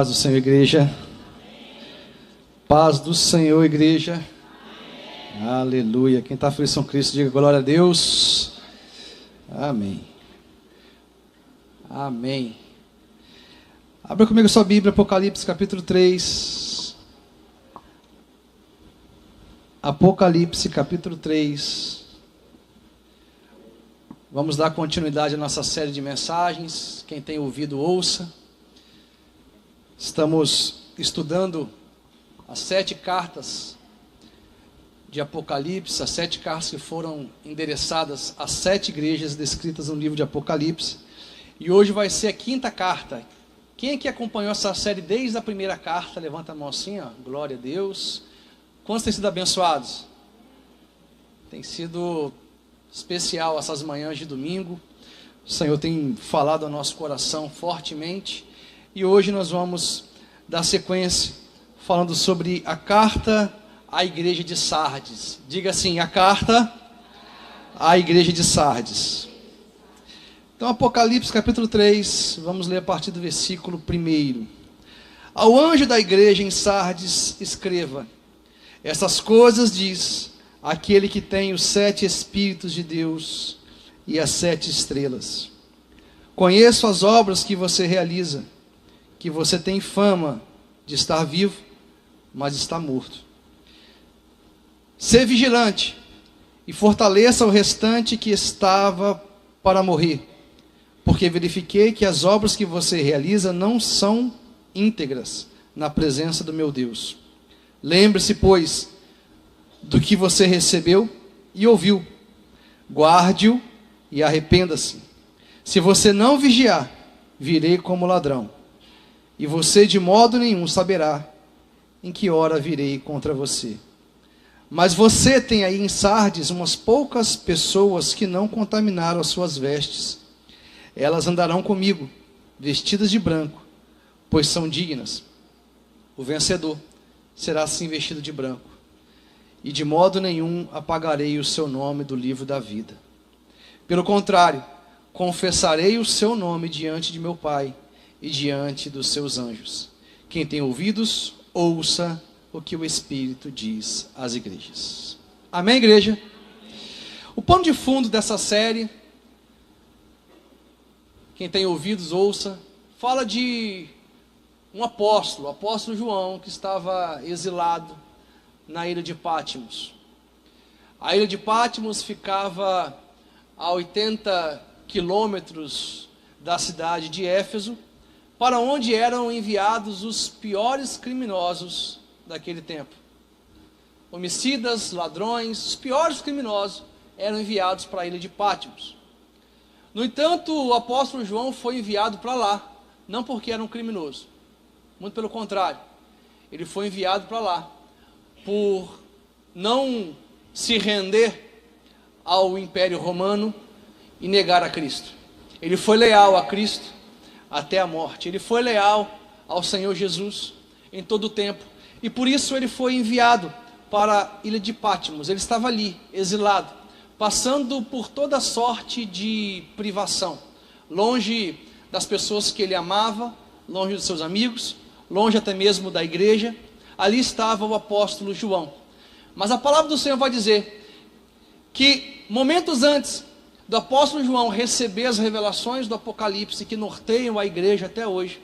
paz do Senhor, igreja. Paz do Senhor, igreja. Aleluia. Quem está feliz com Cristo, diga glória a Deus. Amém. Amém. Abra comigo sua Bíblia, Apocalipse capítulo 3. Apocalipse capítulo 3. Vamos dar continuidade à nossa série de mensagens. Quem tem ouvido, ouça. Estamos estudando as 7 cartas de Apocalipse, as 7 cartas que foram endereçadas às 7 igrejas descritas no livro de Apocalipse. E hoje vai ser a 5ª carta. Quem aqui acompanhou essa série desde a primeira carta? Levanta a mão assim, ó. Glória a Deus. Quantos têm sido abençoados? Tem sido especial essas manhãs de domingo. O Senhor tem falado ao nosso coração fortemente. E hoje nós vamos dar sequência falando sobre a carta à igreja de Sardes. Diga assim, a carta à igreja de Sardes. Então, Apocalipse capítulo 3, vamos ler a partir do versículo 1. Ao anjo da igreja em Sardes escreva: essas coisas diz aquele que tem os 7 Espíritos de Deus e as 7 estrelas. Conheço as obras que você realiza, que você tem fama de estar vivo, mas está morto. Sê vigilante e fortaleça o restante que estava para morrer, porque verifiquei que as obras que você realiza não são íntegras na presença do meu Deus. Lembre-se, pois, do que você recebeu e ouviu. Guarde-o e arrependa-se. Se você não vigiar, virei como ladrão, e você de modo nenhum saberá em que hora virei contra você. Mas você tem aí em Sardes umas poucas pessoas que não contaminaram as suas vestes. Elas andarão comigo, vestidas de branco, pois são dignas. O vencedor será assim vestido de branco, e de modo nenhum apagarei o seu nome do livro da vida. Pelo contrário, confessarei o seu nome diante de meu Pai e diante dos seus anjos. Quem tem ouvidos, ouça o que o Espírito diz às igrejas. Amém, igreja? O pano de fundo dessa série, quem tem ouvidos, ouça, fala de um apóstolo, o apóstolo João, que estava exilado na ilha de Patmos. A ilha de Patmos ficava a 80 quilômetros da cidade de Éfeso, para onde eram enviados os piores criminosos daquele tempo. Homicidas, ladrões, os piores criminosos eram enviados para a ilha de Patmos. No entanto, o apóstolo João foi enviado para lá, não porque era um criminoso, muito pelo contrário, ele foi enviado para lá por não se render ao Império Romano e negar a Cristo. Ele foi leal a Cristo até a morte. Ele foi leal ao Senhor Jesus em todo o tempo. E por isso ele foi enviado para a ilha de Patmos. Ele estava ali, exilado, passando por toda sorte de privação, longe das pessoas que ele amava, longe dos seus amigos, longe até mesmo da igreja. Ali estava o apóstolo João. Mas a palavra do Senhor vai dizer que momentos antes do apóstolo João receber as revelações do Apocalipse que norteiam a igreja até hoje,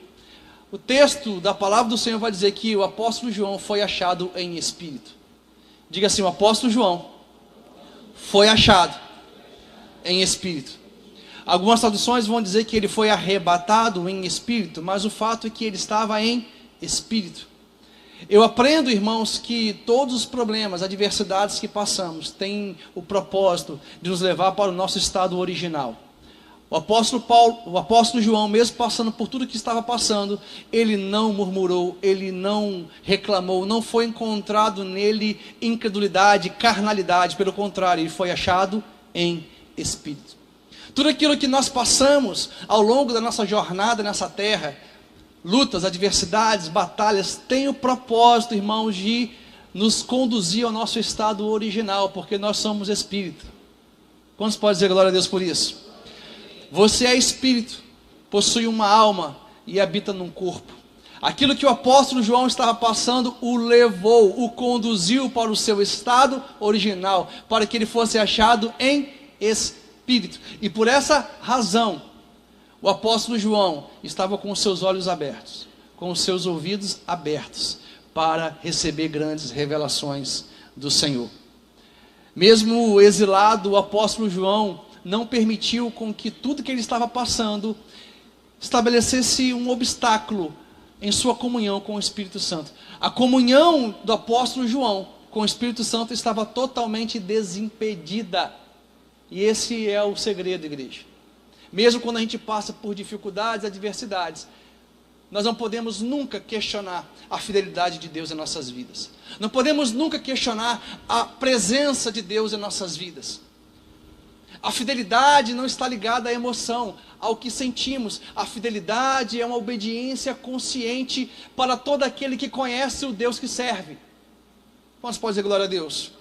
o texto da palavra do Senhor vai dizer que o apóstolo João foi achado em espírito. Diga assim, o apóstolo João foi achado em espírito. Algumas traduções vão dizer que ele foi arrebatado em espírito, mas o fato é que ele estava em espírito. Eu aprendo, irmãos, que todos os problemas, adversidades que passamos, têm o propósito de nos levar para o nosso estado original. O apóstolo João, mesmo passando por tudo que estava passando, ele não murmurou, ele não reclamou, não foi encontrado nele incredulidade, carnalidade, pelo contrário, ele foi achado em espírito. Tudo aquilo que nós passamos ao longo da nossa jornada nessa terra, lutas, adversidades, batalhas, tem o propósito, irmãos, de nos conduzir ao nosso estado original, porque nós somos espírito. Quantos podem dizer glória a Deus por isso? Você é espírito, possui uma alma e habita num corpo. Aquilo que o apóstolo João estava passando o levou, o conduziu para o seu estado original, para que ele fosse achado em espírito. E por essa razão, o apóstolo João estava com os seus olhos abertos, com os seus ouvidos abertos, para receber grandes revelações do Senhor. Mesmo exilado, o apóstolo João não permitiu com que tudo que ele estava passando estabelecesse um obstáculo em sua comunhão com o Espírito Santo. A comunhão do apóstolo João com o Espírito Santo estava totalmente desimpedida. E esse é o segredo, igreja. Mesmo quando a gente passa por dificuldades, adversidades, nós não podemos nunca questionar a fidelidade de Deus em nossas vidas. Não podemos nunca questionar a presença de Deus em nossas vidas. A fidelidade não está ligada à emoção, ao que sentimos. A fidelidade é uma obediência consciente para todo aquele que conhece o Deus que serve. Quantos podem dizer glória a Deus?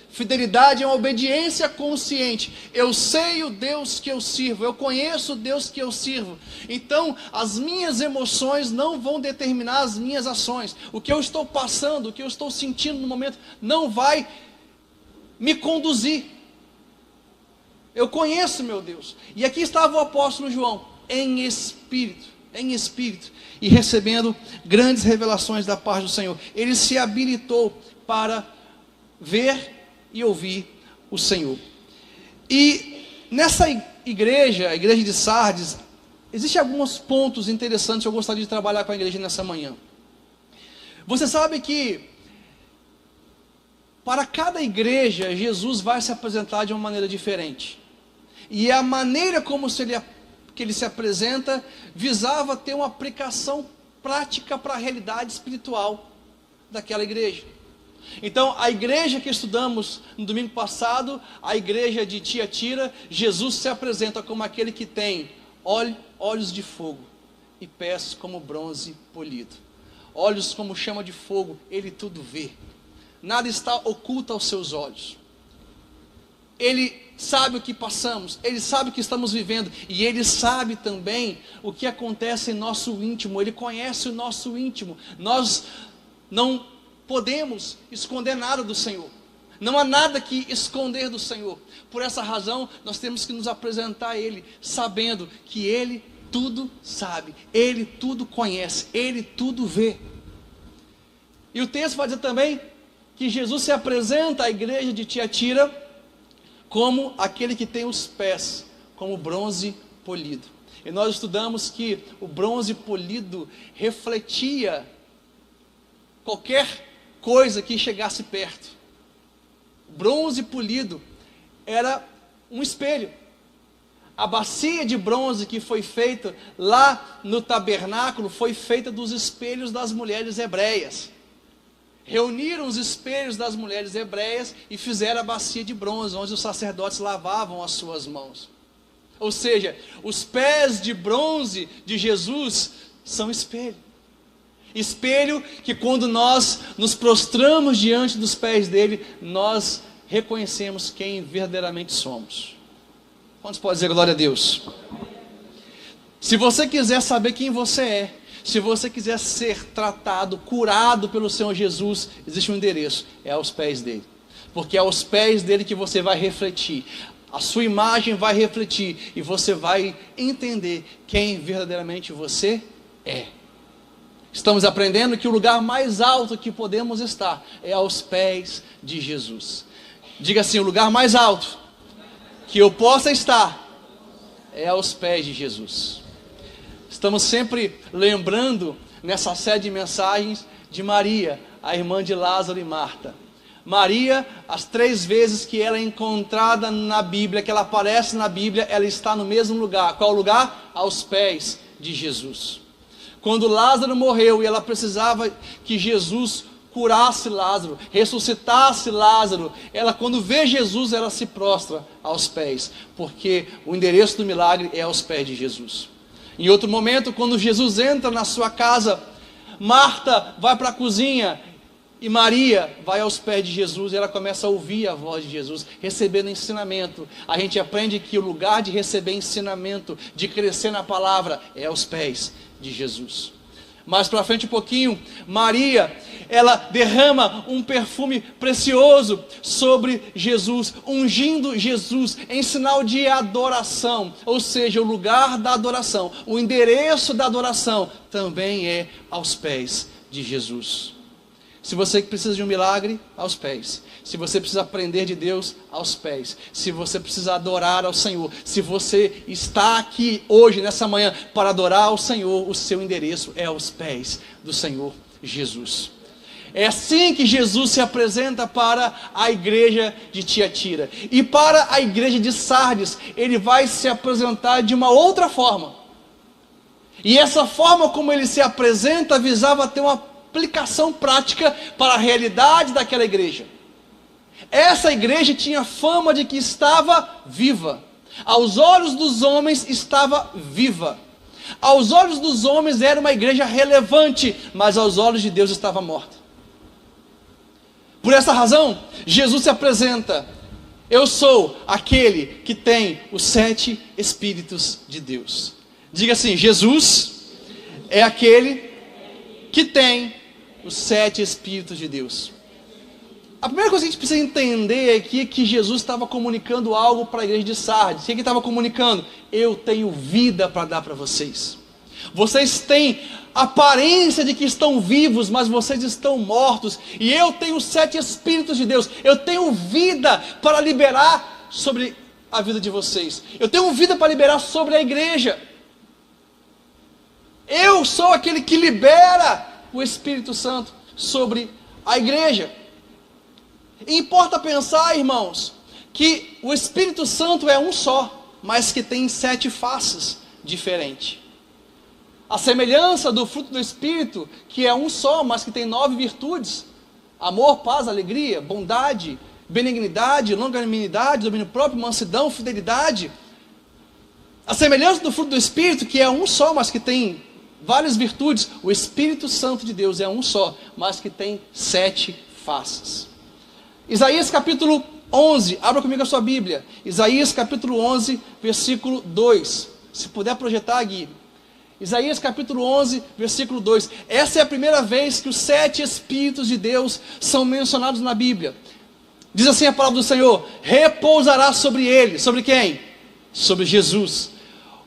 Fidelidade é uma obediência consciente. Eu sei o Deus que eu sirvo, eu conheço o Deus que eu sirvo. Então, as minhas emoções não vão determinar as minhas ações. O que eu estou passando, o que eu estou sentindo no momento, não vai me conduzir. Eu conheço meu Deus. E aqui estava o apóstolo João, em espírito, e recebendo grandes revelações da parte do Senhor. Ele se habilitou para ver e ouvir o Senhor. E nessa igreja, a igreja de Sardes, existem alguns pontos interessantes que eu gostaria de trabalhar com a igreja nessa manhã. Você sabe que para cada igreja, Jesus vai se apresentar de uma maneira diferente. E a maneira como que ele se apresenta, visava ter uma aplicação prática para a realidade espiritual daquela igreja. Então, a igreja que estudamos no domingo passado, a igreja de Tiatira, Jesus se apresenta como aquele que tem olhos de fogo e pés como bronze polido. Olhos como chama de fogo, ele tudo vê. Nada está oculto aos seus olhos. Ele sabe o que passamos, ele sabe o que estamos vivendo, e ele sabe também o que acontece em nosso íntimo, ele conhece o nosso íntimo. Nós não podemos esconder nada do Senhor, não há nada que esconder do Senhor. Por essa razão, nós temos que nos apresentar a Ele, sabendo que Ele tudo sabe, Ele tudo conhece, Ele tudo vê. E o texto vai dizer também que Jesus se apresenta à igreja de Tiatira como aquele que tem os pés como bronze polido. E nós estudamos que o bronze polido refletia qualquer coisa que chegasse perto. O bronze polido era um espelho. A bacia de bronze que foi feita lá no tabernáculo foi feita dos espelhos das mulheres hebreias. Reuniram os espelhos das mulheres hebreias e fizeram a bacia de bronze, onde os sacerdotes lavavam as suas mãos. Ou seja, os pés de bronze de Jesus são espelho. Espelho que quando nós nos prostramos diante dos pés dele, nós reconhecemos quem verdadeiramente somos. Quantos podem dizer glória a Deus? Se você quiser saber quem você é, se você quiser ser tratado, curado pelo Senhor Jesus, existe um endereço, é aos pés dele. Porque é aos pés dele que você vai refletir. A sua imagem vai refletir e você vai entender quem verdadeiramente você é. Estamos aprendendo que o lugar mais alto que podemos estar é aos pés de Jesus. Diga assim, o lugar mais alto que eu possa estar é aos pés de Jesus. Estamos sempre lembrando, nessa série de mensagens, de Maria, a irmã de Lázaro e Marta. Maria, as 3 vezes que ela é encontrada na Bíblia, que ela aparece na Bíblia, ela está no mesmo lugar. Qual lugar? Aos pés de Jesus. Quando Lázaro morreu e ela precisava que Jesus curasse Lázaro, ressuscitasse Lázaro, ela, quando vê Jesus, ela se prostra aos pés, porque o endereço do milagre é aos pés de Jesus. Em outro momento, quando Jesus entra na sua casa, Marta vai para a cozinha e Maria vai aos pés de Jesus e ela começa a ouvir a voz de Jesus, recebendo ensinamento. A gente aprende que o lugar de receber ensinamento, de crescer na palavra, é aos pés de Jesus. Mais para frente um pouquinho, Maria, ela derrama um perfume precioso sobre Jesus, ungindo Jesus em sinal de adoração, ou seja, o lugar da adoração, o endereço da adoração também é aos pés de Jesus. Se você precisa de um milagre, aos pés. Se você precisa aprender de Deus, aos pés. Se você precisa adorar ao Senhor, se você está aqui hoje, nessa manhã, para adorar ao Senhor, o seu endereço é aos pés do Senhor Jesus. É assim que Jesus se apresenta para a igreja de Tiatira. E para a igreja de Sardes, ele vai se apresentar de uma outra forma. E essa forma como ele se apresenta, visava ter uma aplicação prática para a realidade daquela igreja. Essa igreja tinha fama de que estava viva. Aos olhos dos homens estava viva. Aos olhos dos homens era uma igreja relevante, mas aos olhos de Deus estava morta. Por essa razão, Jesus se apresenta: eu sou aquele que tem os 7 Espíritos de Deus. Diga assim: Jesus é aquele que tem os 7 Espíritos de Deus. A primeira coisa que a gente precisa entender aqui é que Jesus estava comunicando algo para a igreja de Sardes. O que ele estava comunicando? Eu tenho vida para dar para vocês. Vocês têm aparência de que estão vivos, mas vocês estão mortos. E eu tenho os 7 Espíritos de Deus. Eu tenho vida para liberar sobre a vida de vocês. Eu tenho vida para liberar sobre a igreja. Eu sou aquele que libera o Espírito Santo sobre a igreja. E importa pensar, irmãos, que o Espírito Santo é um só, mas que tem 7 faces diferentes. A semelhança do fruto do Espírito, que é um só, mas que tem 9 virtudes: amor, paz, alegria, bondade, benignidade, longanimidade, domínio próprio, mansidão, fidelidade. A semelhança do fruto do Espírito, que é um só, mas que tem várias virtudes, o Espírito Santo de Deus é um só, mas que tem 7 faces. Isaías capítulo 11, abra comigo a sua Bíblia. Isaías capítulo 11, versículo 2. Se puder projetar, Gui. Isaías capítulo 11, versículo 2. Essa é a primeira vez que os 7 Espíritos de Deus são mencionados na Bíblia. Diz assim a palavra do Senhor: repousará sobre ele. Sobre quem? Sobre Jesus.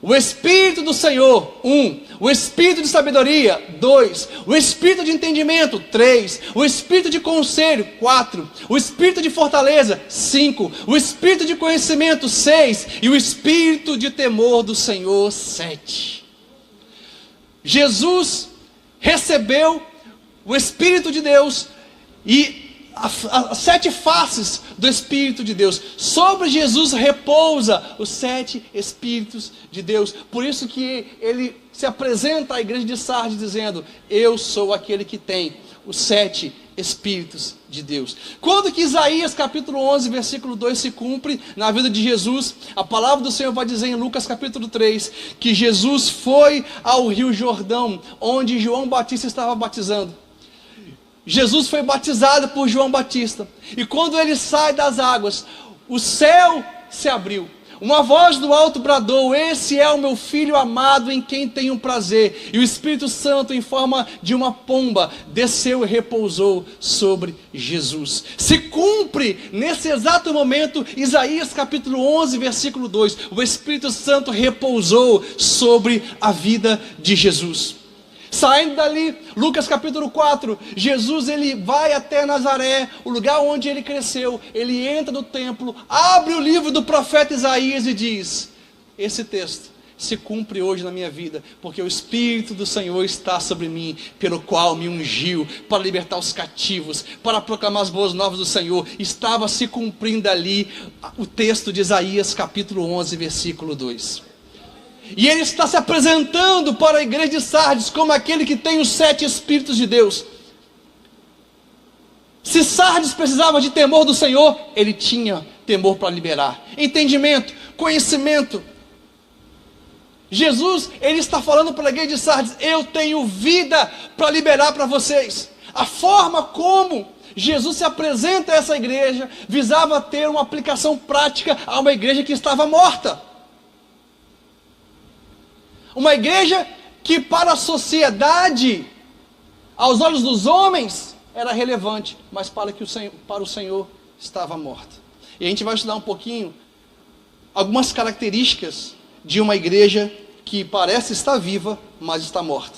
O Espírito do Senhor, 1. O Espírito de sabedoria, 2. O Espírito de entendimento, 3. O Espírito de conselho, 4. O Espírito de fortaleza, 5. O Espírito de conhecimento, 6. E o Espírito de temor do Senhor, 7. Jesus recebeu o Espírito de Deus e as 7 faces do Espírito de Deus. Sobre Jesus repousa os 7 Espíritos de Deus. Por isso que ele se apresenta à igreja de Sardes dizendo: eu sou aquele que tem os 7 Espíritos de Deus. Quando que Isaías capítulo 11 versículo 2 se cumpre na vida de Jesus? A palavra do Senhor vai dizer em Lucas capítulo 3 que Jesus foi ao Rio Jordão, onde João Batista estava batizando. Jesus foi batizado por João Batista, e quando ele sai das águas, o céu se abriu, uma voz do alto bradou: esse é o meu filho amado, em quem tenho prazer. E o Espírito Santo, em forma de uma pomba, desceu e repousou sobre Jesus. Se cumpre nesse exato momento Isaías capítulo 11 versículo 2, o Espírito Santo repousou sobre a vida de Jesus. Saindo dali, Lucas capítulo 4, Jesus ele vai até Nazaré, o lugar onde ele cresceu. Ele entra no templo, abre o livro do profeta Isaías e diz: esse texto se cumpre hoje na minha vida, porque o Espírito do Senhor está sobre mim, pelo qual me ungiu para libertar os cativos, para proclamar as boas novas do Senhor. Estava se cumprindo ali o texto de Isaías capítulo 11 versículo 2. E ele está se apresentando para a igreja de Sardes como aquele que tem os 7 Espíritos de Deus. Se Sardes precisava de temor do Senhor, ele tinha temor para liberar. Entendimento, conhecimento. Jesus, ele está falando para a igreja de Sardes: eu tenho vida para liberar para vocês. A forma como Jesus se apresenta a essa igreja visava ter uma aplicação prática a uma igreja que estava morta. Uma igreja que para a sociedade Aos olhos dos homens era relevante, mas para o Senhor estava morta. E a gente vai estudar um pouquinho algumas características de uma igreja que parece estar viva, mas está morta.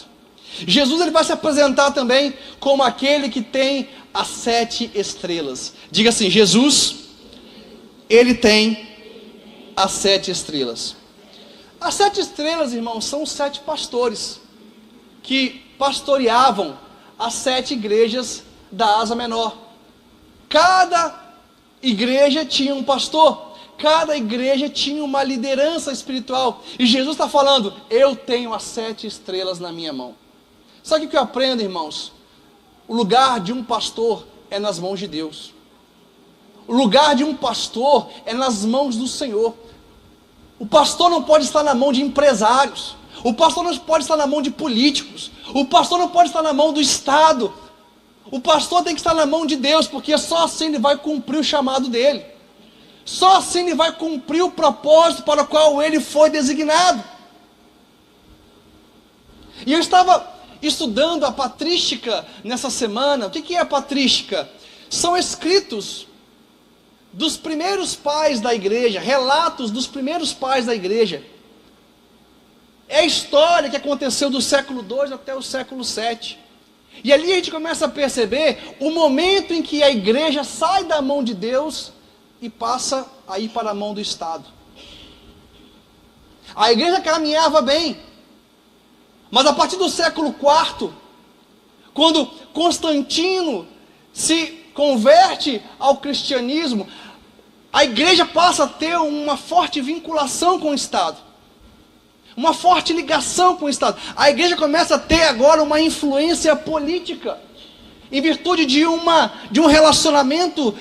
Jesus ele vai se apresentar também como aquele que tem as 7 estrelas. Diga assim: Jesus, ele tem as 7 estrelas. As 7 estrelas, irmãos, são os 7 pastores que pastoreavam as 7 igrejas da Ásia Menor. Cada igreja tinha um pastor, cada igreja tinha uma liderança espiritual. E Jesus está falando: eu tenho as 7 estrelas na minha mão. Sabe o que eu aprendo, irmãos? O lugar de um pastor é nas mãos de Deus. O lugar de um pastor é nas mãos do Senhor. O pastor não pode estar na mão de empresários. O pastor não pode estar na mão de políticos. O pastor não pode estar na mão do Estado. O pastor tem que estar na mão de Deus, porque só assim ele vai cumprir o chamado dele. Só assim ele vai cumprir o propósito para o qual ele foi designado. E eu estava estudando a patrística nessa semana. O que é a patrística? São escritos dos primeiros pais da igreja, relatos dos primeiros pais da igreja. É a história que aconteceu do século II até o século VII. E ali a gente começa a perceber o momento em que a igreja sai da mão de Deus e passa a ir para a mão do Estado. A igreja caminhava bem, mas a partir do século IV, quando Constantino se converte ao cristianismo, a igreja passa a ter uma forte vinculação com o Estado, uma forte ligação com o Estado. A igreja começa a ter agora uma influência política, em virtude de um relacionamento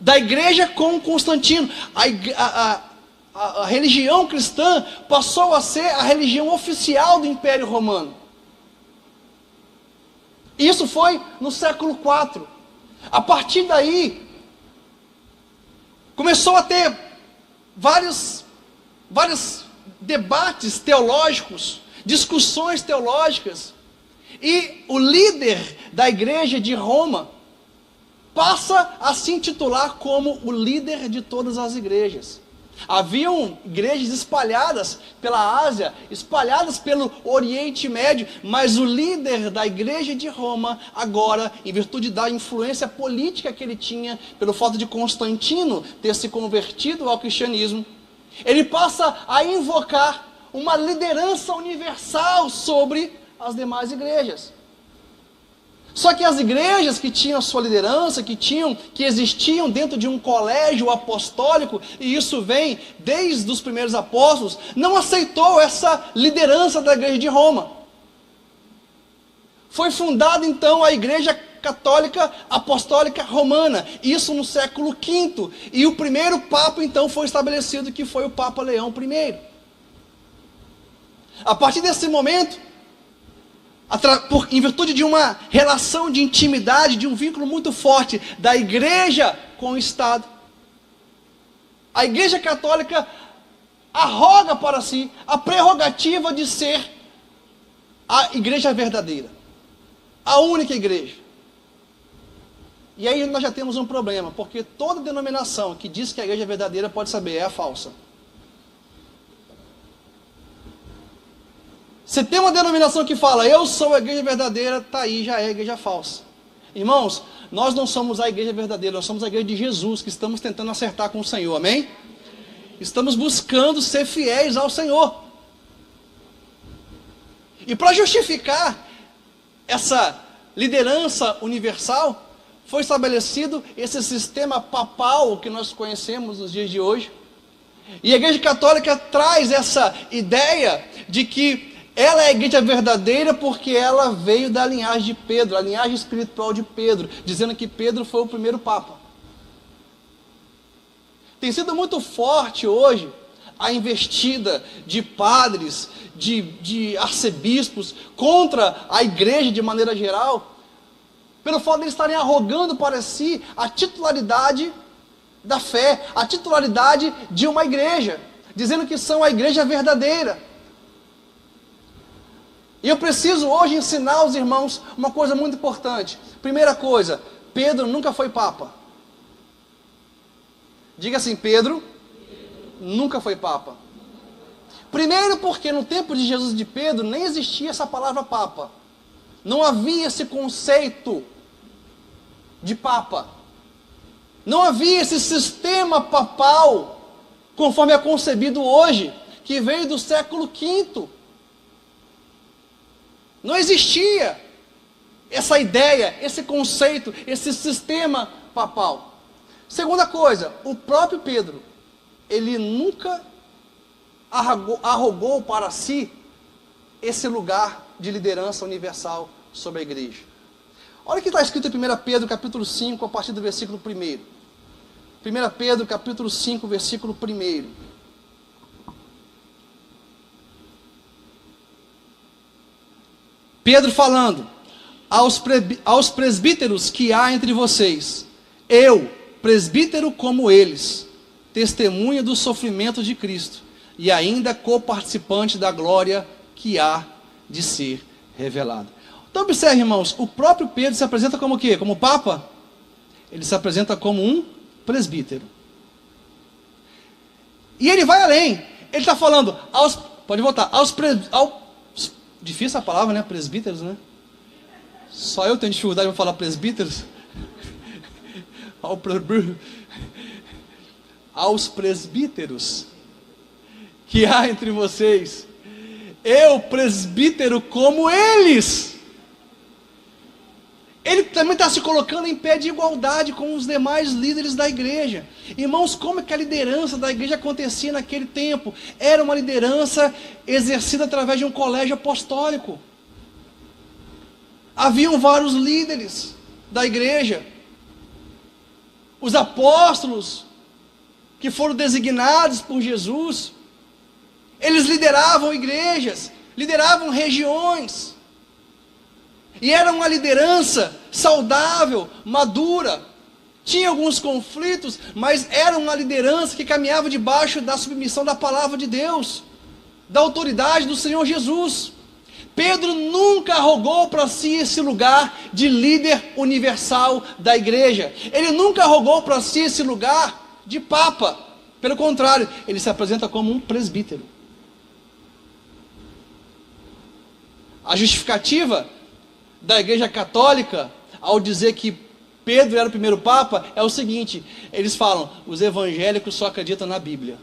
da igreja com Constantino. A religião cristã passou a ser a religião oficial do Império Romano. Isso foi no século IV. A partir daí, começou a ter vários debates teológicos, discussões teológicas, e o líder da igreja de Roma passa a se intitular como o líder de todas as igrejas. Haviam igrejas espalhadas pela Ásia, espalhadas pelo Oriente Médio, mas o líder da igreja de Roma, agora, em virtude da influência política que ele tinha, pelo fato de Constantino ter se convertido ao cristianismo, ele passa a invocar uma liderança universal sobre as demais igrejas. Só que as igrejas que tinham a sua liderança, que existiam dentro de um colégio apostólico, e isso vem desde os primeiros apóstolos, não aceitou essa liderança da igreja de Roma. Foi fundada então a Igreja Católica Apostólica Romana, isso no século V, e o primeiro Papa então foi estabelecido, que foi o Papa Leão I. A partir desse momento, em virtude de uma relação de intimidade, de um vínculo muito forte da igreja com o Estado, a Igreja Católica arroga para si a prerrogativa de ser a igreja verdadeira, a única igreja. E aí nós já temos um problema, porque toda denominação que diz que a igreja verdadeira, pode saber, é a falsa. Se tem uma denominação que fala, eu sou a igreja verdadeira, está aí, já é a igreja falsa. Irmãos, nós não somos a igreja verdadeira, nós somos a igreja de Jesus, que estamos tentando acertar com o Senhor, amém? Estamos buscando ser fiéis ao Senhor. E para justificar essa liderança universal, foi estabelecido esse sistema papal que nós conhecemos nos dias de hoje. E a Igreja Católica traz essa ideia de que ela é a igreja verdadeira porque ela veio da linhagem de Pedro, a linhagem espiritual de Pedro, dizendo que Pedro foi o primeiro Papa. Tem sido muito forte hoje a investida de padres, de arcebispos contra a igreja de maneira geral, pelo fato de eles estarem arrogando para si a titularidade da fé, a titularidade de uma igreja, dizendo que são a igreja verdadeira. E eu preciso hoje ensinar aos irmãos uma coisa muito importante. Primeira coisa, Pedro nunca foi papa. Diga assim, Pedro nunca foi papa. Primeiro porque no tempo de Jesus e de Pedro nem existia essa palavra papa. Não havia esse conceito de papa. Não havia esse sistema papal, conforme é concebido hoje, que veio do século V. Não existia essa ideia, esse conceito, esse sistema papal. Segunda coisa, o próprio Pedro, ele nunca arrogou para si esse lugar de liderança universal sobre a igreja. Olha o que está escrito em 1 Pedro capítulo 5, a partir do versículo 1. 1 Pedro capítulo 5, versículo 1. Pedro falando, aos presbíteros que há entre vocês, eu, presbítero como eles, testemunha do sofrimento de Cristo, e ainda coparticipante da glória que há de ser revelada. Então observe, irmãos, o próprio Pedro se apresenta como o quê? Como papa? Ele se apresenta como um presbítero. E ele vai além. Ele está falando pode voltar, difícil a palavra, né? Presbíteros, né? Só eu tenho dificuldade de falar presbíteros. Aos presbíteros que há entre vocês, eu, presbítero como eles. Ele também está se colocando em pé de igualdade com os demais líderes da igreja. Irmãos, como é que a liderança da igreja acontecia naquele tempo? Era uma liderança exercida através de um colégio apostólico. Haviam vários líderes da igreja. Os apóstolos, que foram designados por Jesus, eles lideravam igrejas, lideravam regiões. E era uma liderança saudável, madura. Tinha alguns conflitos, mas era uma liderança que caminhava debaixo da submissão da palavra de Deus, da autoridade do Senhor Jesus. Pedro nunca arrogou para si esse lugar de líder universal da igreja. Ele nunca arrogou para si esse lugar de papa. Pelo contrário, ele se apresenta como um presbítero. A justificativa da igreja católica, ao dizer que Pedro era o primeiro papa, é o seguinte: eles falam, os evangélicos só acreditam na Bíblia.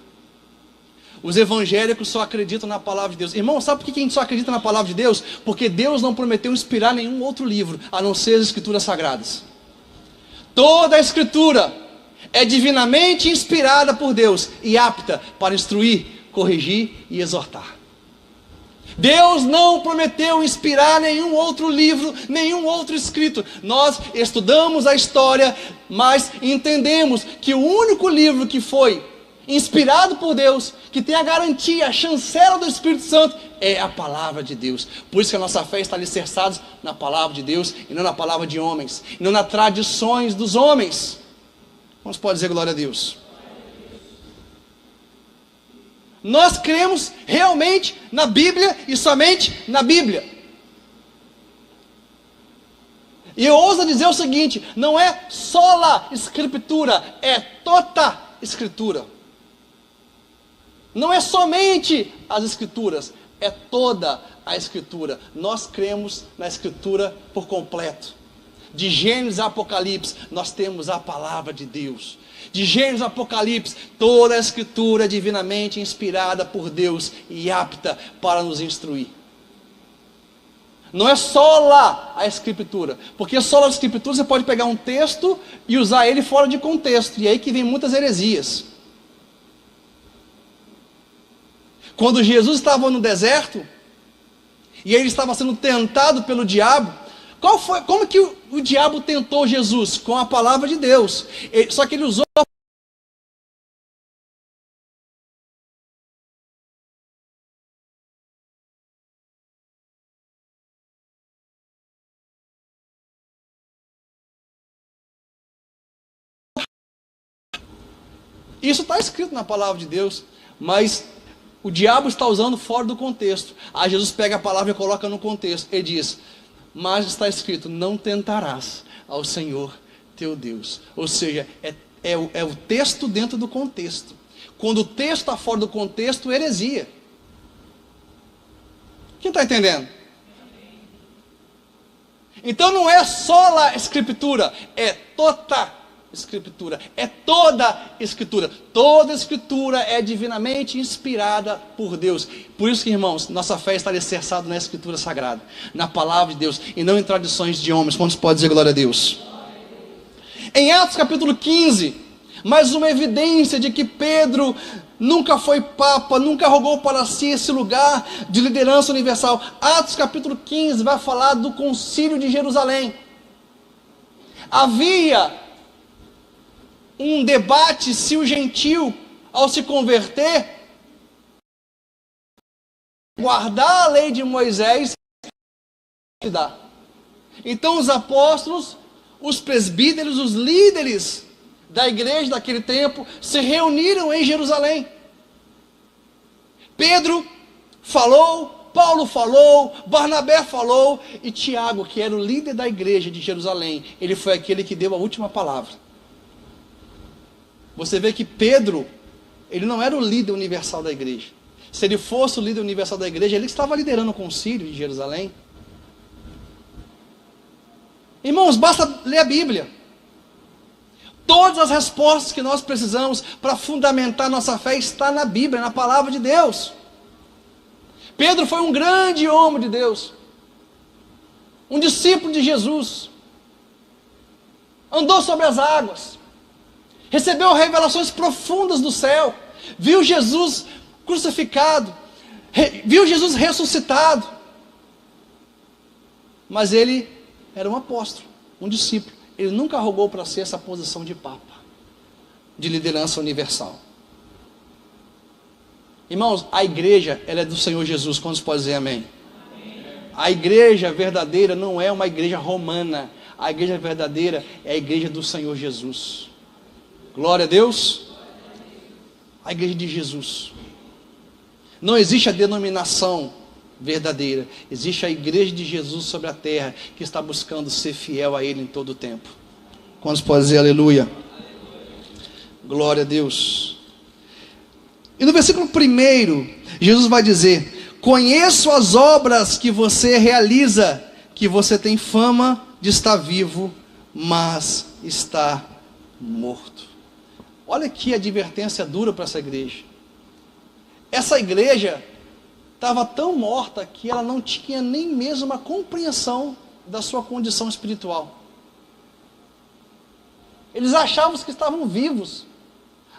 Os evangélicos só acreditam na palavra de Deus. Irmão, sabe por que a gente só acredita na palavra de Deus? Porque Deus não prometeu inspirar nenhum outro livro, a não ser as escrituras sagradas. Toda a escritura é divinamente inspirada por Deus e apta para instruir, corrigir e exortar. Deus não prometeu inspirar nenhum outro livro, nenhum outro escrito. Nós estudamos a história, mas entendemos que o único livro que foi inspirado por Deus, que tem a garantia, a chancela do Espírito Santo, é a palavra de Deus. Por isso que a nossa fé está alicerçada na palavra de Deus, e não na palavra de homens, e não nas tradições dos homens. Vamos pode dizer glória a Deus. Nós cremos realmente na Bíblia e somente na Bíblia. E eu ouso dizer o seguinte: não é sola escritura, é toda escritura. Não é somente as escrituras, é toda a escritura. Nós cremos na escritura por completo. De Gênesis a Apocalipse, nós temos a palavra de Deus. De Gênesis a Apocalipse, toda a escritura é divinamente inspirada por Deus e apta para nos instruir. Não é só lá a escritura, porque só lá a escritura você pode pegar um texto e usar ele fora de contexto, e aí que vem muitas heresias. Quando Jesus estava no deserto, e ele estava sendo tentado pelo diabo, como que o diabo tentou Jesus? Com a palavra de Deus. Só que ele usou isso está escrito na palavra de Deus, mas O diabo está usando fora do contexto. Aí Jesus pega a palavra e coloca no contexto. Ele diz: mas está escrito, não tentarás ao Senhor teu Deus. Ou seja, é o texto dentro do contexto. Quando o texto está fora do contexto, heresia. Quem está entendendo? Então não é só a escritura, é toda escritura, é toda escritura. Toda escritura é divinamente inspirada por Deus. Por isso que, irmãos, nossa fé está alicerçada na escritura sagrada, na palavra de Deus, e não em tradições de homens. Quantos podem dizer glória a Deus? Em Atos capítulo 15, mais uma evidência de que Pedro nunca foi papa, nunca rogou para si esse lugar de liderança universal. Atos capítulo 15 vai falar do concílio de Jerusalém. Havia um debate se o gentio, ao se converter, guardar a lei de Moisés, então os apóstolos, os presbíteros, os líderes da igreja daquele tempo se reuniram em Jerusalém. Pedro falou, Paulo falou, Barnabé falou, e Tiago, que era o líder da igreja de Jerusalém, ele foi aquele que deu a última palavra. Você vê que Pedro, ele não era o líder universal da igreja. Se ele fosse o líder universal da igreja, ele estava liderando o concílio de Jerusalém. Irmãos, basta ler a Bíblia. Todas as respostas que nós precisamos para fundamentar nossa fé está na Bíblia, na palavra de Deus. Pedro foi um grande homem de Deus, um discípulo de Jesus, andou sobre as águas, recebeu revelações profundas do céu, viu Jesus crucificado, viu Jesus ressuscitado, mas ele era um apóstolo, um discípulo. Ele nunca rogou para ser essa posição de papa, de liderança universal. Irmãos, a igreja, ela é do Senhor Jesus. Quantos podem dizer amém? Amém? A igreja verdadeira não é uma igreja romana. A igreja verdadeira é a igreja do Senhor Jesus. Glória a Deus. A igreja de Jesus. Não existe a denominação verdadeira. Existe a igreja de Jesus sobre a terra, que está buscando ser fiel a Ele em todo o tempo. Quantos podem dizer aleluia? Glória a Deus. E no versículo 1, Jesus vai dizer: conheço as obras que você realiza, que você tem fama de estar vivo, mas está morto. Olha que advertência dura para essa igreja. Essa igreja estava tão morta que ela não tinha nem mesmo uma compreensão da sua condição espiritual. Eles achavam que estavam vivos.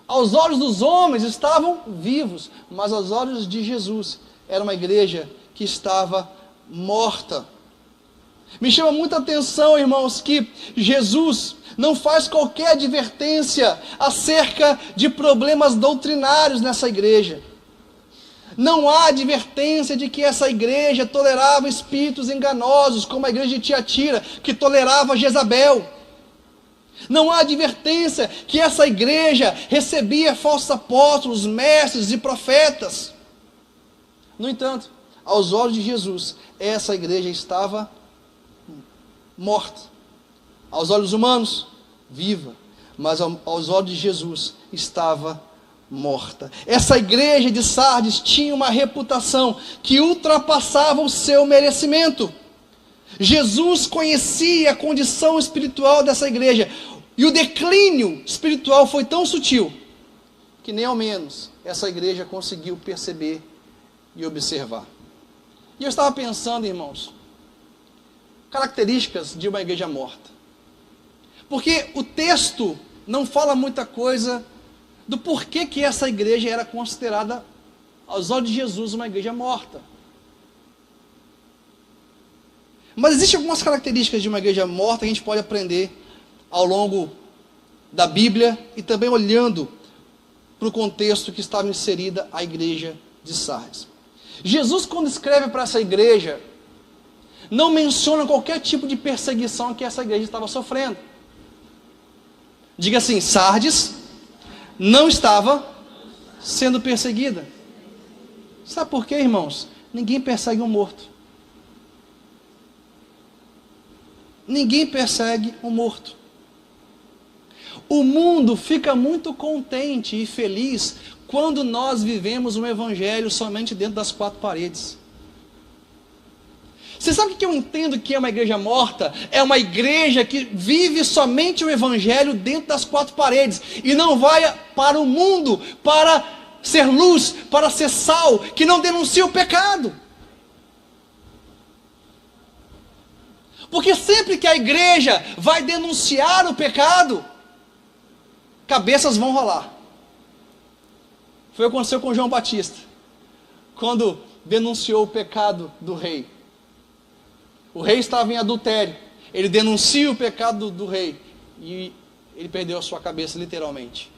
Aos olhos dos homens estavam vivos, mas aos olhos de Jesus era uma igreja que estava morta. Me chama muita atenção, irmãos, que Jesus não faz qualquer advertência acerca de problemas doutrinários nessa igreja. Não há advertência de que essa igreja tolerava espíritos enganosos, como a igreja de Tiatira, que tolerava Jezabel. Não há advertência que essa igreja recebia falsos apóstolos, mestres e profetas. No entanto, aos olhos de Jesus, essa igreja estava morta. Aos olhos humanos, viva. Mas aos olhos de Jesus, estava morta. Essa igreja de Sardes tinha uma reputação que ultrapassava o seu merecimento. Jesus conhecia a condição espiritual dessa igreja, e o declínio espiritual foi tão sutil que nem ao menos essa igreja conseguiu perceber e observar. E eu estava pensando, irmãos, características de uma igreja morta, porque o texto não fala muita coisa do porquê que essa igreja era considerada, aos olhos de Jesus, uma igreja morta. Mas existem algumas características de uma igreja morta que a gente pode aprender ao longo da Bíblia e também olhando para o contexto que estava inserida a igreja de Sardes. Jesus, quando escreve para essa igreja, não menciona qualquer tipo de perseguição que essa igreja estava sofrendo. Diga assim: Sardes não estava sendo perseguida. Sabe por quê, irmãos? Ninguém persegue um morto. Ninguém persegue um morto. O mundo fica muito contente e feliz quando nós vivemos um evangelho somente dentro das quatro paredes. Você sabe o que eu entendo que é uma igreja morta? É uma igreja que vive somente o evangelho dentro das quatro paredes e não vai para o mundo para ser luz, para ser sal, que não denuncia o pecado. Porque sempre que a igreja vai denunciar o pecado, cabeças vão rolar. Foi o que aconteceu com João Batista, quando denunciou o pecado do rei. O rei estava em adultério, ele denuncia o pecado do rei, e ele perdeu a sua cabeça literalmente.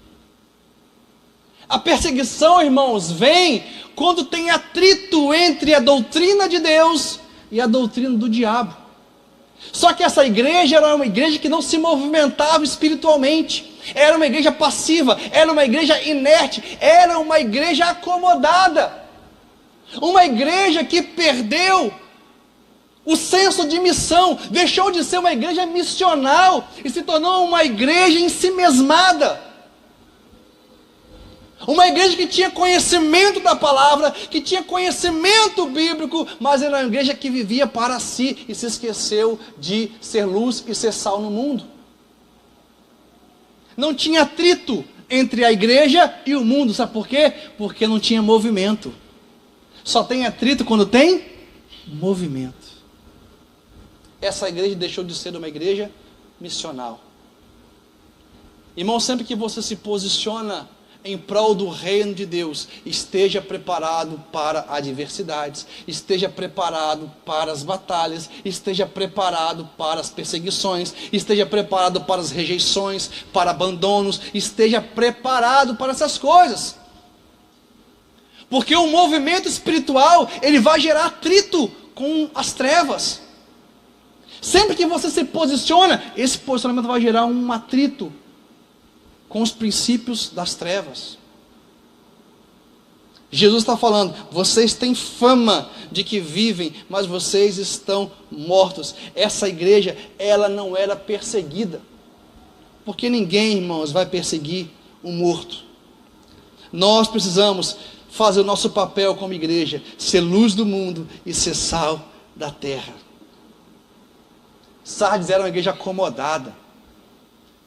A perseguição, irmãos, vem quando tem atrito entre a doutrina de Deus e a doutrina do diabo. Só que essa igreja era uma igreja que não se movimentava espiritualmente, era uma igreja passiva, era uma igreja inerte, era uma igreja acomodada, uma igreja que perdeu o senso de missão, deixou de ser uma igreja missional e se tornou uma igreja ensimesmada. Uma igreja que tinha conhecimento da palavra, que tinha conhecimento bíblico, mas era uma igreja que vivia para si e se esqueceu de ser luz e ser sal no mundo. Não tinha atrito entre a igreja e o mundo, sabe por quê? Porque não tinha movimento. Só tem atrito quando tem movimento. Essa igreja deixou de ser uma igreja missional. Irmão, sempre que você se posiciona em prol do reino de Deus, esteja preparado para adversidades, esteja preparado para as batalhas, esteja preparado para as perseguições, esteja preparado para as rejeições, para abandonos, esteja preparado para essas coisas. Porque o movimento espiritual, ele vai gerar atrito com as trevas. Sempre que você se posiciona, esse posicionamento vai gerar um atrito com os princípios das trevas. Jesus está falando, vocês têm fama de que vivem, mas vocês estão mortos. Essa igreja, ela não era perseguida, porque ninguém, irmãos, vai perseguir um morto. Nós precisamos fazer o nosso papel como igreja, ser luz do mundo e ser sal da terra. Sardes era uma igreja acomodada,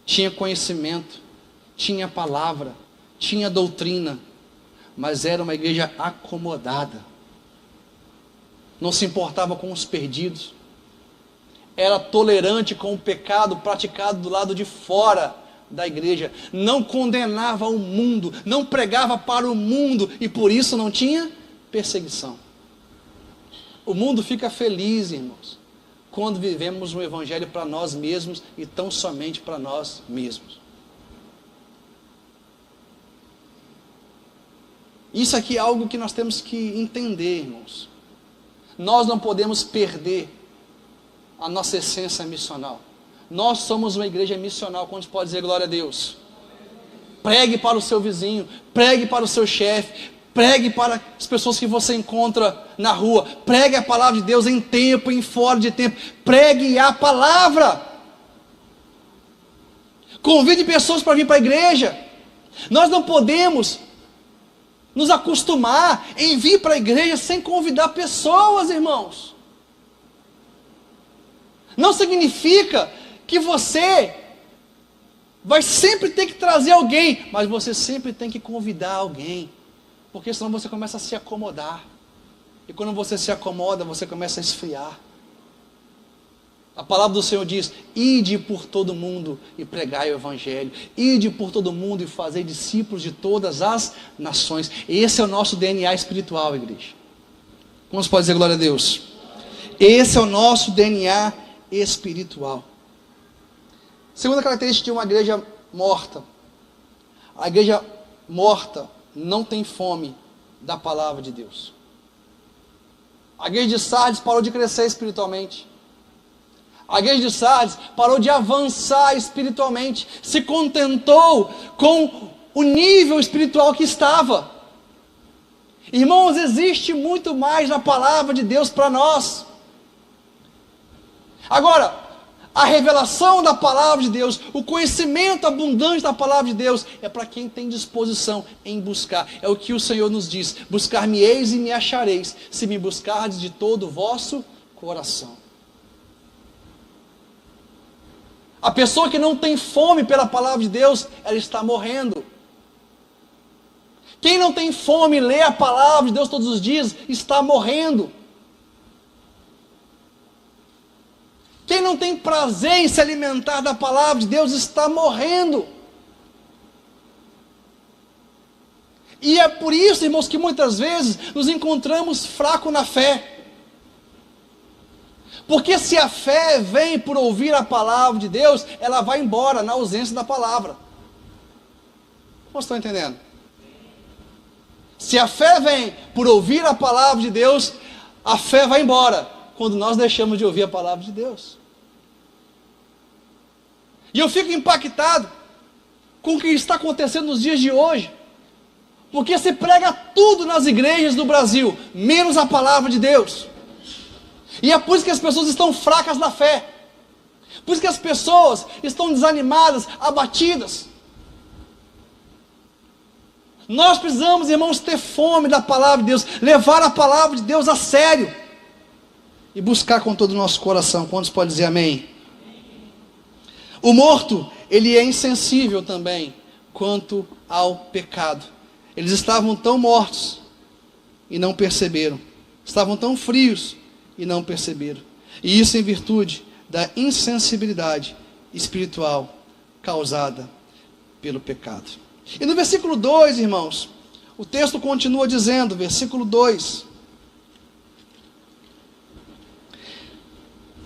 tinha conhecimento, tinha palavra, tinha doutrina, mas era uma igreja acomodada, não se importava com os perdidos, era tolerante com o pecado praticado do lado de fora da igreja, não condenava o mundo, não pregava para o mundo, e por isso não tinha perseguição. O mundo fica feliz, irmãos, quando vivemos um evangelho para nós mesmos e tão somente para nós mesmos. Isso aqui é algo que nós temos que entender, irmãos. Nós não podemos perder a nossa essência missional. Nós somos uma igreja missional, quando pode dizer glória a Deus. Pregue para o seu vizinho, pregue para o seu chefe, pregue para as pessoas que você encontra na rua, pregue a palavra de Deus em tempo, em fora de tempo, pregue a palavra. Convide pessoas para vir para a igreja. Nós não podemos nos acostumar em vir para a igreja sem convidar pessoas, irmãos. Não significa que você vai sempre ter que trazer alguém, mas você sempre tem que convidar alguém, porque senão você começa a se acomodar, e quando você se acomoda, você começa a esfriar. A palavra do Senhor diz, ide por todo mundo e pregai o evangelho, ide por todo mundo e fazei discípulos de todas as nações. Esse é o nosso DNA espiritual, igreja. Como você pode dizer glória a Deus? Esse é o nosso DNA espiritual. Segunda característica de uma igreja morta. A igreja morta não tem fome da palavra de Deus. A igreja de Sardes parou de crescer espiritualmente. A igreja de Sardes parou de avançar espiritualmente, se contentou com o nível espiritual que estava. Irmãos, existe muito mais na palavra de Deus para nós. Agora, a revelação da palavra de Deus, o conhecimento abundante da palavra de Deus, é para quem tem disposição em buscar. É o que o Senhor nos diz: buscar-me-eis e me achareis, se me buscardes de todo o vosso coração. A pessoa que não tem fome pela palavra de Deus, ela está morrendo. Quem não tem fome, lê a palavra de Deus todos os dias, está morrendo. Quem não tem prazer em se alimentar da palavra de Deus, está morrendo. E é por isso, irmãos, que muitas vezes nos encontramos fracos na fé. Porque se a fé vem por ouvir a palavra de Deus, ela vai embora na ausência da palavra. Vocês estão entendendo? Se a fé vem por ouvir a palavra de Deus, a fé vai embora quando nós deixamos de ouvir a palavra de Deus. E eu fico impactado com o que está acontecendo nos dias de hoje, porque se prega tudo nas igrejas do Brasil, menos a palavra de Deus. E é por isso que as pessoas estão fracas na fé, por isso que as pessoas estão desanimadas, abatidas. Nós precisamos, irmãos, ter fome da palavra de Deus, levar a palavra de Deus a sério e buscar com todo o nosso coração. Quantos podem dizer amém? O morto, ele é insensível também quanto ao pecado. Eles estavam tão mortos e não perceberam, estavam tão frios e não perceberam, e isso em virtude da insensibilidade espiritual causada pelo pecado. E no versículo 2, irmãos, o texto continua dizendo, versículo 2: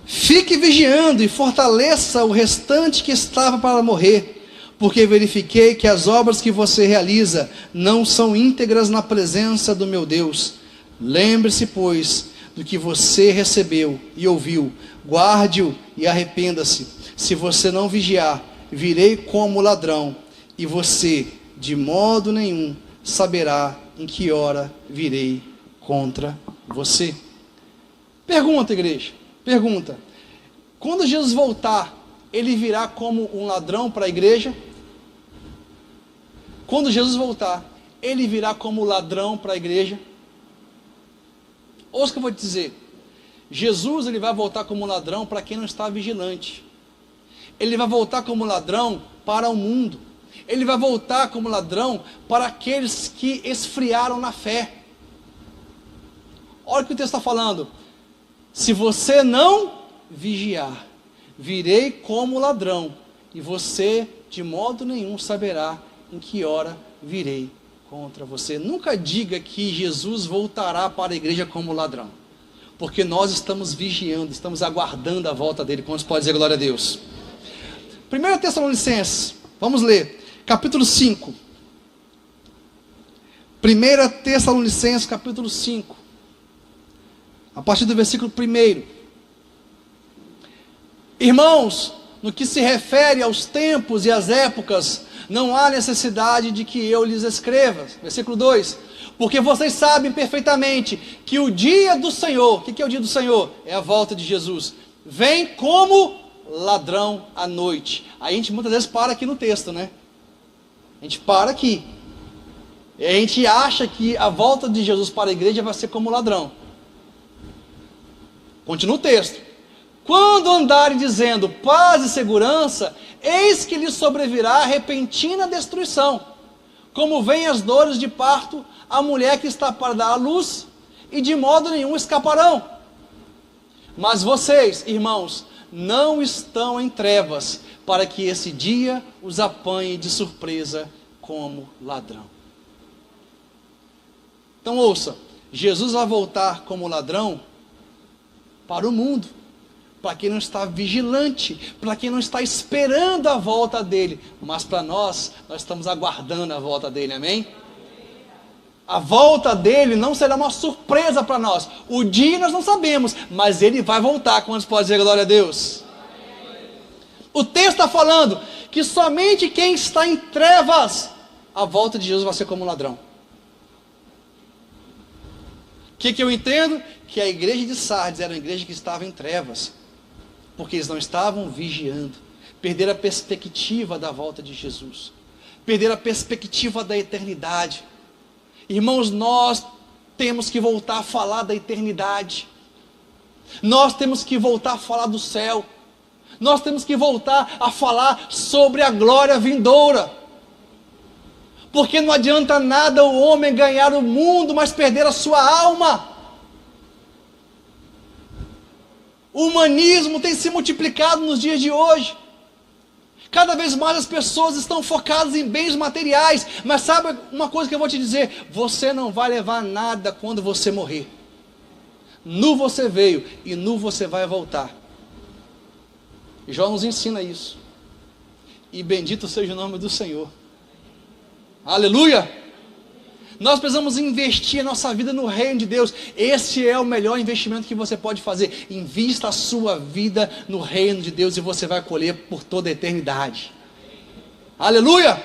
fique vigiando e fortaleça o restante que estava para morrer, porque verifiquei que as obras que você realiza não são íntegras na presença do meu Deus. Lembre-se, pois, do que você recebeu e ouviu, guarde-o e arrependa-se. Se você não vigiar, virei como ladrão, e você, de modo nenhum, saberá em que hora virei contra você. Pergunta, igreja, pergunta: quando Jesus voltar, ele virá como um ladrão para a igreja? Quando Jesus voltar, ele virá como ladrão para a igreja? Ouça o que eu vou te dizer. Jesus, ele vai voltar como ladrão para quem não está vigilante. Ele vai voltar como ladrão para o mundo. Ele vai voltar como ladrão para aqueles que esfriaram na fé. Olha o que o texto está falando. Se você não vigiar, virei como ladrão, e você de modo nenhum saberá em que hora virei contra você. Nunca diga que Jesus voltará para a igreja como ladrão, porque nós estamos vigiando, estamos aguardando a volta dele. Quantos podem dizer glória a Deus? 1 Tessalonicenses, vamos ler, capítulo 5. 1 Tessalonicenses, capítulo 5, a partir do versículo 1. Irmãos, no que se refere aos tempos e às épocas, não há necessidade de que eu lhes escreva. Versículo 2: porque vocês sabem perfeitamente que o dia do Senhor, o que é o dia do Senhor? É a volta de Jesus, vem como ladrão à noite. Aí a gente muitas vezes para aqui no texto, né? A gente para aqui, e a gente acha que a volta de Jesus para a igreja vai ser como ladrão. Continua o texto: quando andarem dizendo paz e segurança, eis que lhes sobrevirá repentina destruição, como vêm as dores de parto à mulher que está para dar à luz, e de modo nenhum escaparão. Mas vocês, irmãos, não estão em trevas, para que esse dia os apanhe de surpresa como ladrão. Então ouça, Jesus vai voltar como ladrão para o mundo, para quem não está vigilante, para quem não está esperando a volta dele, mas para nós estamos aguardando a volta dele, amém? A volta dele não será uma surpresa para nós. O dia nós não sabemos, mas ele vai voltar. Quantos podem dizer glória a Deus? O texto está falando que somente quem está em trevas, a volta de Jesus vai ser como um ladrão. que eu entendo? Que a igreja de Sardes era uma igreja que estava em trevas, porque eles não estavam vigiando, perderam a perspectiva da volta de Jesus, perderam a perspectiva da eternidade. Irmãos, nós temos que voltar a falar da eternidade, nós temos que voltar a falar do céu, nós temos que voltar a falar sobre a glória vindoura, porque não adianta nada o homem ganhar o mundo, mas perder a sua alma. O humanismo tem se multiplicado nos dias de hoje, cada vez mais as pessoas estão focadas em bens materiais, mas sabe uma coisa que eu vou te dizer, você não vai levar nada quando você morrer, nu você veio e nu você vai voltar. Jó nos ensina isso, e bendito seja o nome do Senhor, aleluia. Nós precisamos investir a nossa vida no reino de Deus. Esse é o melhor investimento que você pode fazer. Invista a sua vida no reino de Deus e você vai colher por toda a eternidade. Aleluia!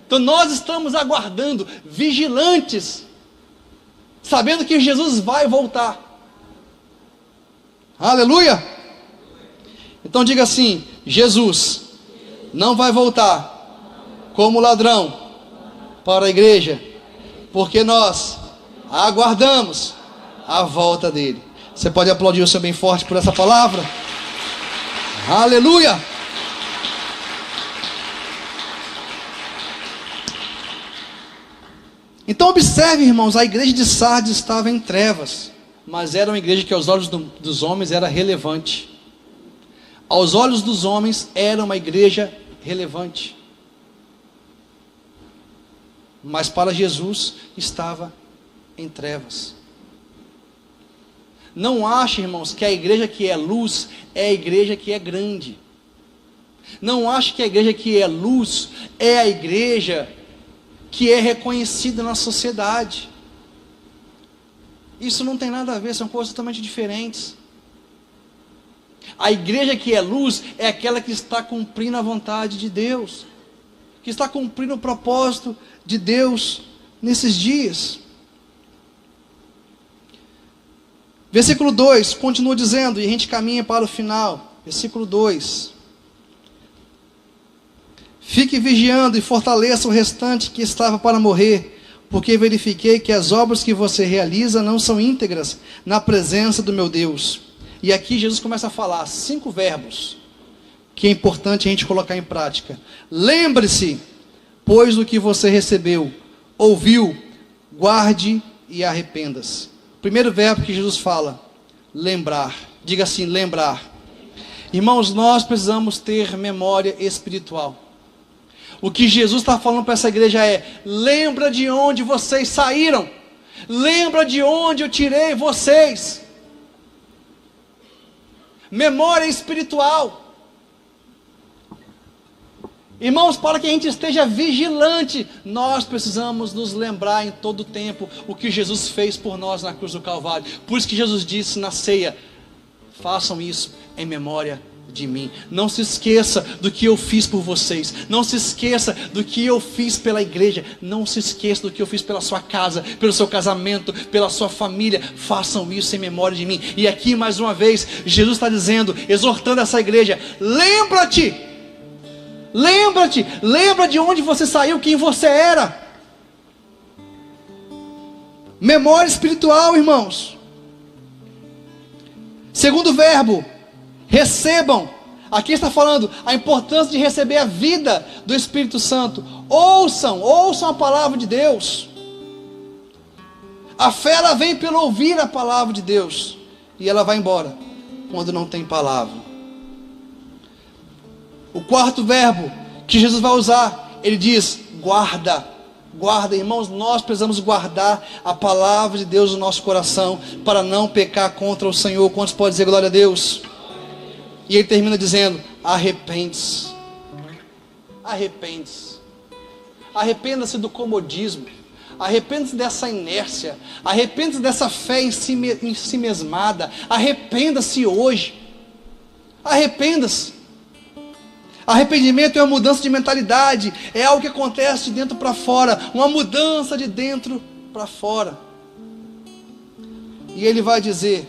Então nós estamos aguardando, vigilantes, sabendo que Jesus vai voltar. Aleluia! Então diga assim: Jesus não vai voltar como ladrão para a igreja, porque nós aguardamos a volta dele. Você pode aplaudir o Senhor bem forte por essa palavra? Aleluia! Então observe, irmãos, a igreja de Sardes estava em trevas, mas era uma igreja que aos olhos dos homens era relevante. Aos olhos dos homens era uma igreja relevante, mas para Jesus estava em trevas. Não ache, irmãos, que a igreja que é luz é a igreja que é grande. Não ache que a igreja que é luz é a igreja que é reconhecida na sociedade. Isso não tem nada a ver, são coisas totalmente diferentes. A igreja que é luz é aquela que está cumprindo a vontade de Deus, que está cumprindo o propósito de Deus nesses dias. Versículo 2 continua dizendo, e a gente caminha para o final. Versículo 2: fique vigiando e fortaleça o restante que estava para morrer, porque verifiquei que as obras que você realiza não são íntegras na presença do meu Deus. E aqui Jesus começa a falar 5 verbos que é importante a gente colocar em prática. Lembre-se, pois, do que você recebeu, ouviu, guarde e arrependa-se. Primeiro verbo que Jesus fala, lembrar. Diga assim, lembrar. Irmãos, nós precisamos ter memória espiritual. O que Jesus está falando para essa igreja é: lembra de onde vocês saíram, lembra de onde eu tirei vocês. Memória espiritual. Irmãos, para que a gente esteja vigilante, nós precisamos nos lembrar em todo o tempo o que Jesus fez por nós na cruz do Calvário. Por isso que Jesus disse na ceia: façam isso em memória de mim. Não se esqueça do que eu fiz por vocês, não se esqueça do que eu fiz pela igreja, não se esqueça do que eu fiz pela sua casa, pelo seu casamento, pela sua família. Façam isso em memória de mim. E aqui mais uma vez Jesus está dizendo, exortando essa igreja: lembra-te, lembra-te, lembra de onde você saiu, quem você era. Memória espiritual, irmãos. Segundo verbo, recebam. Aqui está falando a importância de receber a vida do Espírito Santo. Ouçam a palavra de Deus. A fé, ela vem pelo ouvir a palavra de Deus, e ela vai embora quando não tem palavra. O quarto verbo que Jesus vai usar, ele diz: guarda. Guarda, irmãos, nós precisamos guardar a palavra de Deus no nosso coração, para não pecar contra o Senhor. Quantos podem dizer glória a Deus? E ele termina dizendo: arrepende-se. Arrepende-se. Arrependa-se do comodismo. Arrependa-se dessa inércia. Arrependa-se dessa fé em si mesmada. Arrependa-se hoje. Arrependa-se. Arrependimento é uma mudança de mentalidade. É algo que acontece de dentro para fora. Uma mudança de dentro para fora. E ele vai dizer,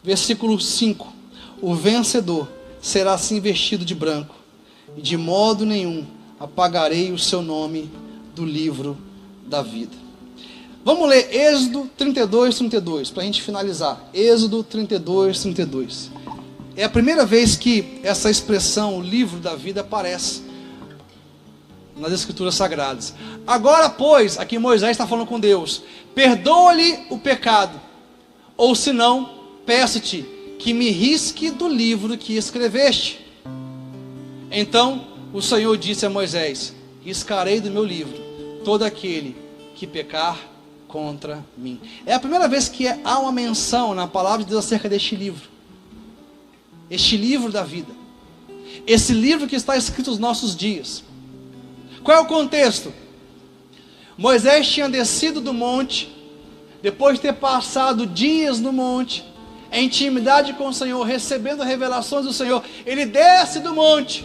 versículo 5: o vencedor será assim vestido de branco, e de modo nenhum apagarei o seu nome do livro da vida. Vamos ler Êxodo 32, para a gente finalizar. Êxodo 32. É a primeira vez que essa expressão, o livro da vida, aparece nas Escrituras Sagradas. Agora, pois, aqui Moisés está falando com Deus: perdoa-lhe o pecado, ou se não, peço-te que me risque do livro que escreveste. Então o Senhor disse a Moisés: riscarei do meu livro todo aquele que pecar contra mim. É a primeira vez que há uma menção na palavra de Deus acerca deste livro. Este livro da vida. Esse livro que está escrito nos nossos dias. Qual é o contexto? Moisés tinha descido do monte, depois de ter passado dias no monte, em intimidade com o Senhor, recebendo revelações do Senhor. Ele desce do monte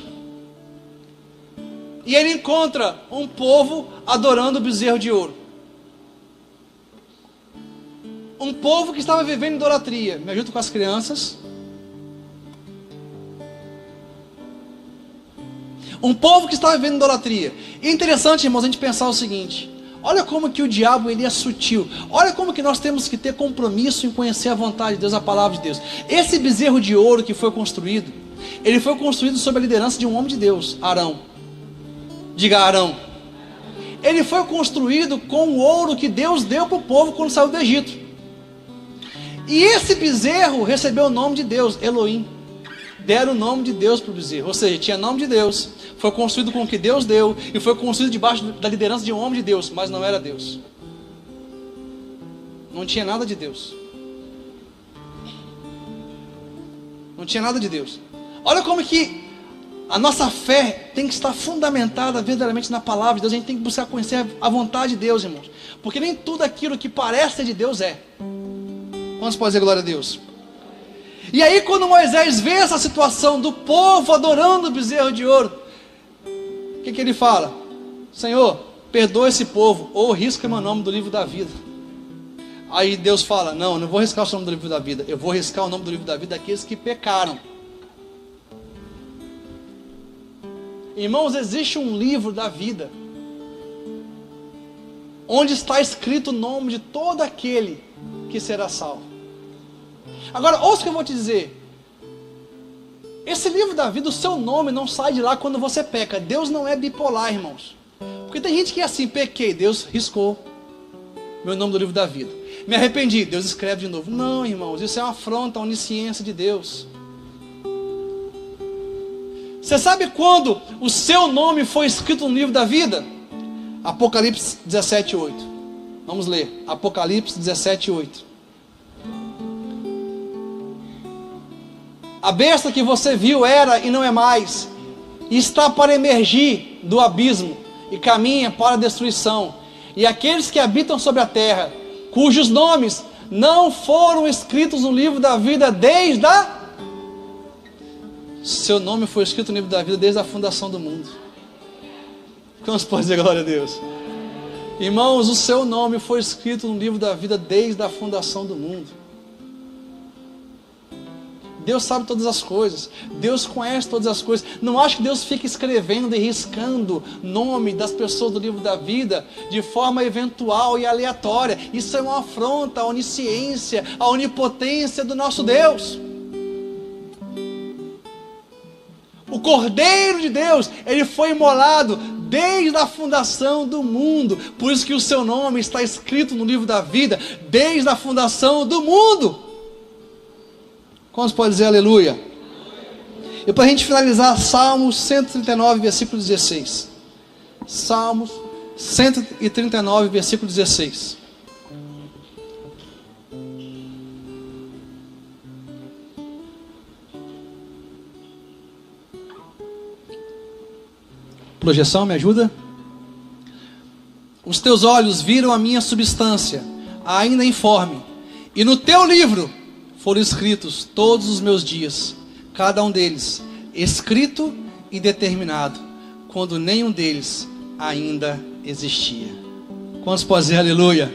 e ele encontra um povo adorando o bezerro de ouro. Um povo que estava vivendo idolatria. Me ajuda com as crianças. Um povo que estava vivendo idolatria. E é interessante, irmãos, a gente pensar o seguinte: olha como que o diabo ele é sutil. Olha como que nós temos que ter compromisso em conhecer a vontade de Deus, a palavra de Deus. Esse bezerro de ouro que foi construído, ele foi construído sob a liderança de um homem de Deus, Arão. Diga Arão. Ele foi construído com o ouro que Deus deu para o povo quando saiu do Egito. E esse bezerro recebeu o nome de Deus, Elohim. Deram o nome de Deus para o bezerro. Ou seja, tinha nome de Deus. Foi construído com o que Deus deu. E foi construído debaixo da liderança de um homem de Deus. Mas não era Deus. Não tinha nada de Deus. Não tinha nada de Deus. Olha como que a nossa fé tem que estar fundamentada verdadeiramente na palavra de Deus. A gente tem que buscar conhecer a vontade de Deus, irmãos. Porque nem tudo aquilo que parece ser de Deus é. Quantos podem dizer glória a Deus? E aí quando Moisés vê essa situação do povo adorando o bezerro de ouro, o que ele fala? Senhor, perdoa esse povo, ou risca meu nome do livro da vida. Aí Deus fala: não, eu não vou riscar o nome do livro da vida, eu vou riscar o nome do livro da vida daqueles que pecaram. Irmãos, existe um livro da vida, onde está escrito o nome de todo aquele que será salvo. Agora, ouça o que eu vou te dizer. Esse livro da vida, o seu nome não sai de lá quando você peca. Deus não é bipolar, irmãos. Porque tem gente que é assim: pequei, Deus riscou meu nome do livro da vida. Me arrependi, Deus escreve de novo. Não, irmãos, isso é uma afronta à onisciência de Deus. Você sabe quando o seu nome foi escrito no livro da vida? Apocalipse 17:8. Vamos ler, Apocalipse 17:8. A besta que você viu era e não é mais, e está para emergir do abismo, e caminha para a destruição. E aqueles que habitam sobre a terra, cujos nomes não foram escritos no livro da vida desde a... Seu nome foi escrito no livro da vida desde a fundação do mundo. Quantos podem dizer glória a Deus? Irmãos, o seu nome foi escrito no livro da vida desde a fundação do mundo. Deus sabe todas as coisas. Deus conhece todas as coisas. Não acho que Deus fica escrevendo e riscando nome das pessoas do livro da vida de forma eventual e aleatória. Isso é uma afronta à onisciência, à onipotência do nosso Deus. O Cordeiro de Deus, ele foi imolado desde a fundação do mundo. Por isso que o seu nome está escrito no livro da vida desde a fundação do mundo. Quantos podem dizer aleluia? E para a gente finalizar, Salmos 139, versículo 16. Salmos 139, versículo 16. Projeção, me ajuda? Os teus olhos viram a minha substância, ainda informe, e no teu livro foram escritos todos os meus dias, cada um deles escrito e determinado, quando nenhum deles ainda existia. Quantos podem dizer aleluia?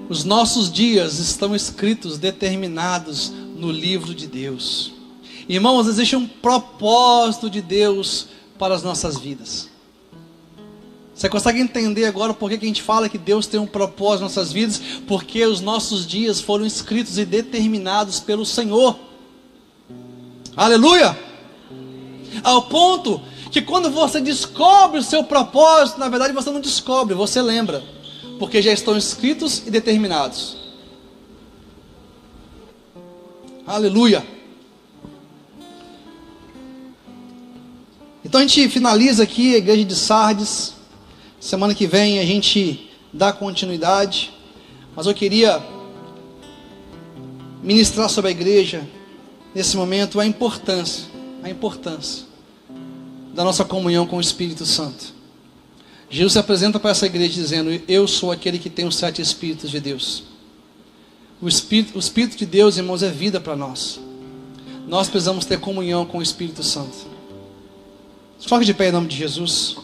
Os nossos dias estão escritos, determinados no livro de Deus. Irmãos, existe um propósito de Deus para as nossas vidas. Você consegue entender agora por que a gente fala que Deus tem um propósito nas nossas vidas? Porque os nossos dias foram escritos e determinados pelo Senhor. Aleluia! Ao ponto que quando você descobre o seu propósito, na verdade você não descobre, você lembra. Porque já estão escritos e determinados. Aleluia! Então a gente finaliza aqui a igreja de Sardes. Semana que vem a gente dá continuidade. Mas eu queria ministrar sobre a igreja, nesse momento, a importância da nossa comunhão com o Espírito Santo. Jesus se apresenta para essa igreja dizendo: eu sou aquele que tem os 7 Espíritos de Deus. O Espírito de Deus, irmãos, é vida para nós. Nós precisamos ter comunhão com o Espírito Santo. Foque de pé em nome de Jesus.